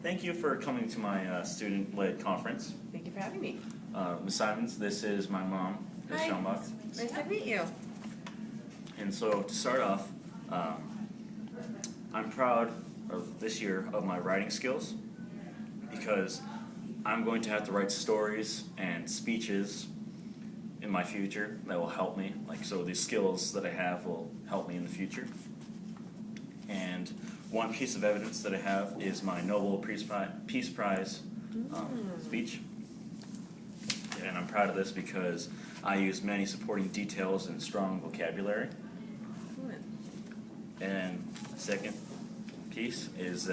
Thank you for coming to my student-led conference. Thank you for having me. Ms. Simons, this is my mom, Ms. Hi. Schaumbach. Nice to meet you. And so to start off, I'm proud of this year of my writing skills because I'm going to have to write stories and speeches in my future that will help me. So these skills that I have will help me in the future. And one piece of evidence that I have is my Nobel Peace Prize speech. And I'm proud of this because I use many supporting details and strong vocabulary. And the second piece is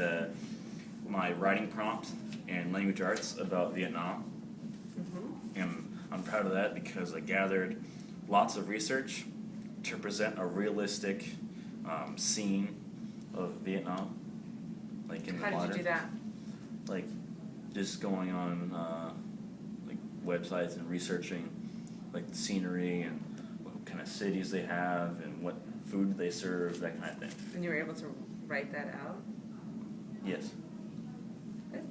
my writing prompt and language arts about Vietnam. And I'm proud of that because I gathered lots of research to present a realistic scene of Vietnam, like in the water. How did you do that? Like just going on like websites and researching like the scenery and what kind of cities they have and what food they serve, that kind of thing. And you were able to write that out? Yes. Good.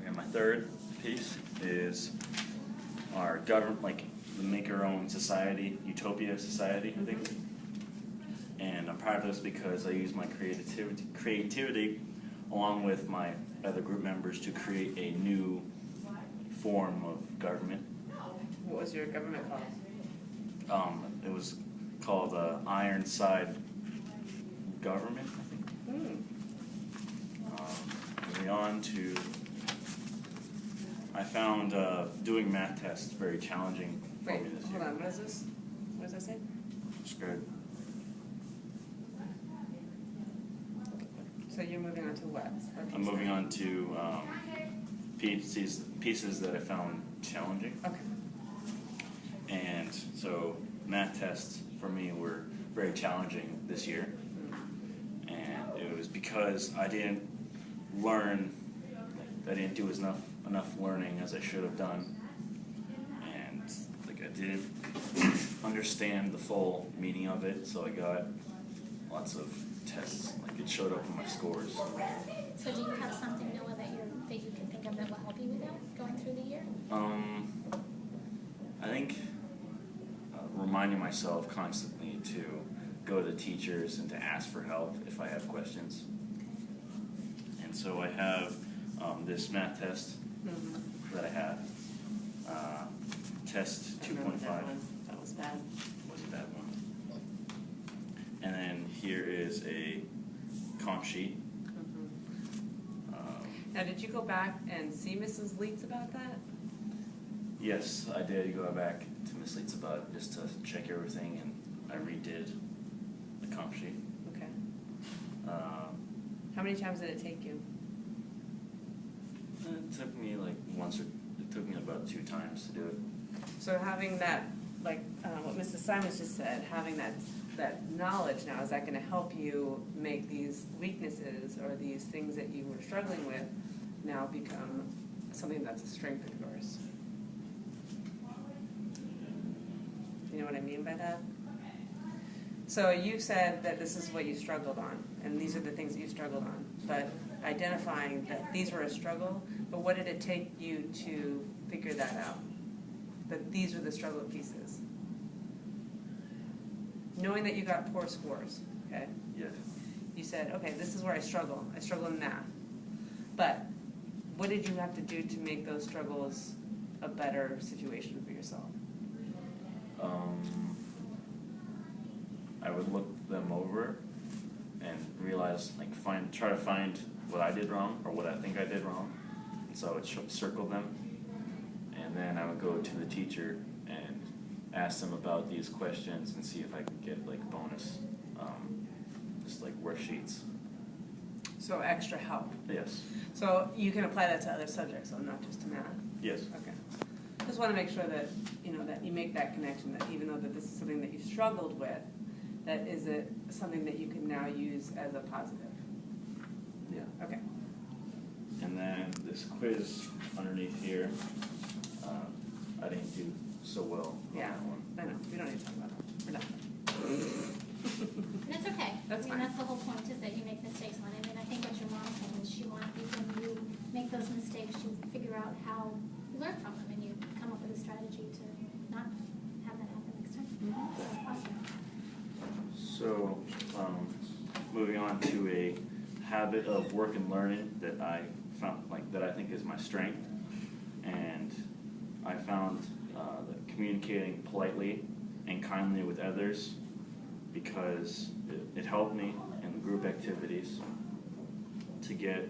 And my third piece is our government, like the make our own society, utopia society, I think. And I'm proud of this because I use my creativity along with my other group members to create a new form of government. What was your government called? It was called Ironside Government, I think. Moving on to, I found doing math tests very challenging for me this year. Hold on, what is this? What does that say? It's good. So you're moving on to what? I'm moving on to pieces that I found challenging. Okay. And so math tests for me were very challenging this year. And it was because I didn't learn, I didn't do enough learning as I should have done. And I didn't understand the full meaning of it, so I got lots of tests, it showed up in my scores. So do you have something, Noah, that you can think of that will help you with that going through the year? I think reminding myself constantly to go to teachers and to ask for help if I have questions. And so I have this math test that I have, test 2.5. That was bad. Was a bad one. And then here is a comp sheet. Now, did you go back and see Mrs. Leitz about that? Yes, I did go back to Ms. Leitz about it just to check everything, and I redid the comp sheet. Okay. How many times did it take you? It took me it took me about 2 times to do it. So having that, what Mrs. Simons just said, having that knowledge now, is that going to help you make these weaknesses or these things that you were struggling with now become something that's a strength of yours? You know what I mean by that? So you said that this is what you struggled on, and these are the things that you struggled on, but identifying that these were a struggle, but what did it take you to figure that out? That these were the struggle pieces? Knowing that you got poor scores, okay? Yes. You said, okay, this is where I struggle. I struggle in math. But what did you have to do to make those struggles a better situation for yourself? I would look them over and realize, try to find what I did wrong or what I think I did wrong. And so I would circle them, and then I would go to the teacher and ask them about these questions and see if I could get bonus, just worksheets. So extra help. Yes. So you can apply that to other subjects, so not just to math. Yes. Okay. Just want to make sure that that you make that connection, that even though that this is something that you struggled with, that is it something that you can now use as a positive. Yeah. Okay. And then this quiz underneath here, I didn't do so well on Yeah. that one. I know. We don't need to talk about that. We're done. That's okay. That's I mean, fine. that's the whole point, is that you make mistakes on it. And I think what your mom said is she wanted you, when you how you learn from them and you come up with a strategy to not have that happen next time. So, awesome. So, moving on to a habit of work and learning that I found, that I think is my strength, and I found that communicating politely and kindly with others, because it helped me in the group activities to get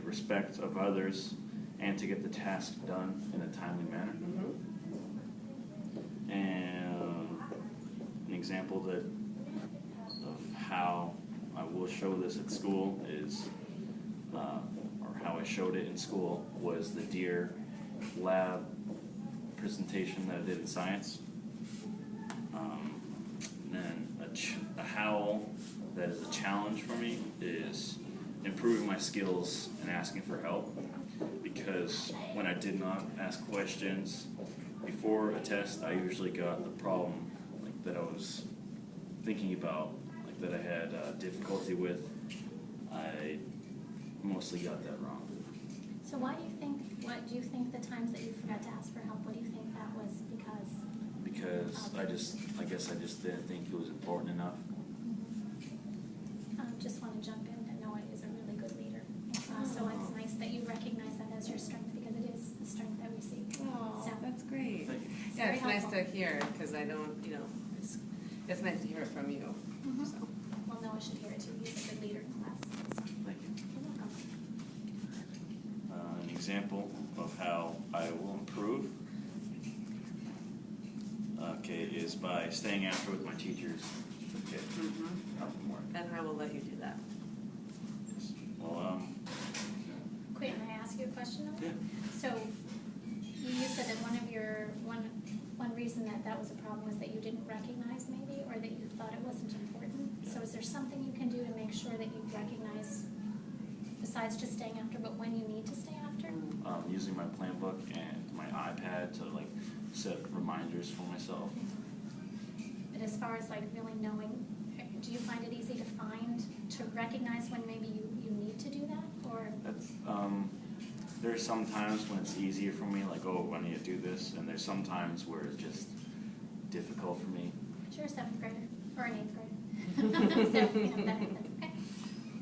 respect of others and to get the task done in a timely manner. And an example of how I will show this at school is, or how I showed it in school, was the Deer lab presentation that I did in science. And then a how that is a challenge for me is improving my skills and asking for help, because when I did not ask questions before a test, I usually got the problem that I was thinking about, that I had difficulty with. I mostly got that wrong. So what do you think the times that you forgot to ask for help, what do you think that was because? Because I guess I just didn't think it was important enough. Just want to jump in that Noah is a really good leader. So it's nice that you recognize that as your strength, because it is a strength that we see. Oh, So, that's great. it's Yeah, very it's nice helpful. to hear, because I don't, it's nice to hear it from you. Mhm. So. Well, Noah should hear it too. He's a good leader in class. So, Thank you. you're welcome. An example of how I will improve, is by staying after with my teachers. Okay. Help them work. And I will let you do that. Yes. Well, Quick, can I ask you a question? Noah? yeah. So you said that one reason that was a problem was that you didn't recognize maybe, or that you thought it wasn't important. So is there something you can do to make sure that you recognize, besides just staying after, but when you need to stay after? Using my plan book and my iPad to set reminders for myself. But as far as really knowing, do you find it easy to recognize when maybe you need to do that, or? That's there's some times when it's easier for me, I need to do this, and there's some times where it's just difficult for me. But you're a 7th grader or an 8th grader, so that happens.